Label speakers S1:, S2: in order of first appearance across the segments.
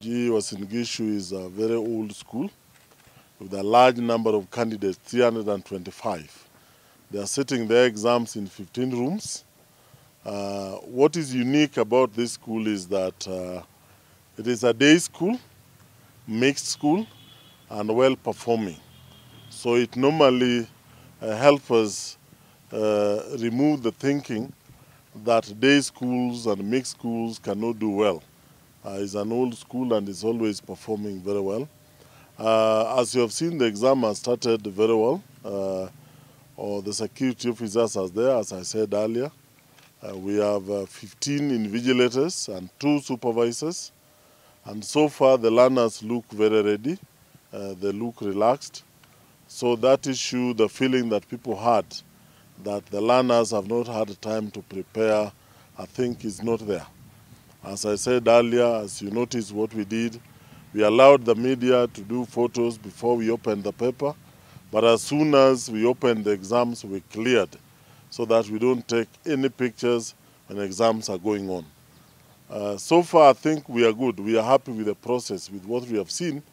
S1: Uasin Gishu is a very old school with a large number of candidates, 325. They are sitting their exams in 15 rooms. What is unique about this school is that it is a day school, mixed school, and well-performing. So it normally helps us remove the thinking that day schools and mixed schools cannot do well. It's an old school and is always performing very well. As you have seen, the exam has started very well. The security officers are there, as I said earlier. We have 15 invigilators and 2 supervisors. And so far, the learners look very ready. They look relaxed. So that issue, the feeling that people had, that the learners have not had time to prepare, I think is not there. As I said earlier, as you noticed what we did, we allowed the media to do photos before we opened the paper. But as soon as we opened the exams, we cleared so that we don't take any pictures when exams are going on. So far, I think we are good. We are happy with the process, with what we have seen,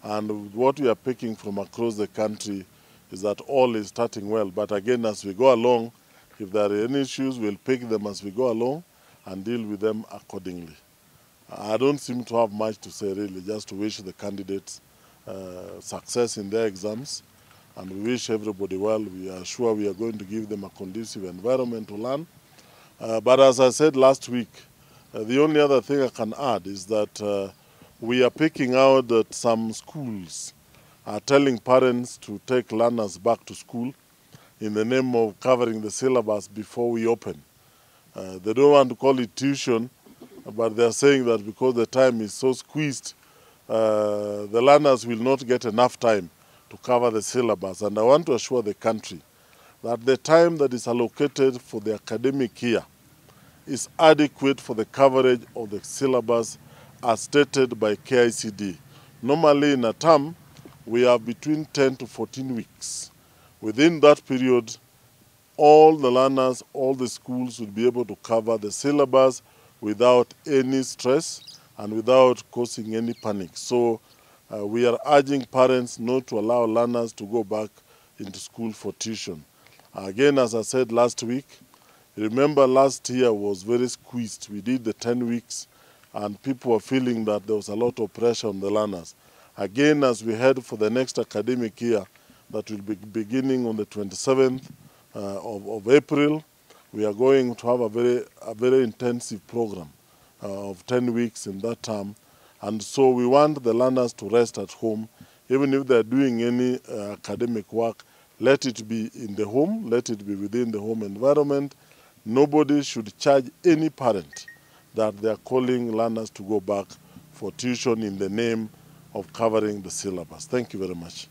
S1: and what we are picking from across the country is that all is starting well. But again, as we go along, if there are any issues, we'll pick them as we go along and deal with them accordingly. I don't seem to have much to say really, just to wish the candidates success in their exams, and we wish everybody well. We are sure we are going to give them a conducive environment to learn. But as I said last week, the only other thing I can add is that we are picking out that some schools are telling parents to take learners back to school in the name of covering the syllabus before we open. They don't want to call it tuition, but they're saying that because the time is so squeezed, the learners will not get enough time to cover the syllabus. And I want to assure the country that the time that is allocated for the academic year is adequate for the coverage of the syllabus as stated by KCSE. Normally in a term, we have between 10 to 14 weeks. Within that period, all the learners, all the schools will be able to cover the syllabus without any stress and without causing any panic. So we are urging parents not to allow learners to go back into school for tuition. Again, as I said last week, remember last year was very squeezed. We did the 10 weeks and people were feeling that there was a lot of pressure on the learners. Again, as we head for the next academic year, that will be beginning on the 27th of April, we are going to have a very intensive program of 10 weeks in that term. And so we want the learners to rest at home. Even if they're doing any academic work, let it be in the home, let it be within the home environment. Nobody should charge any parent that they're calling learners to go back for tuition in the name of covering the syllabus. Thank you very much.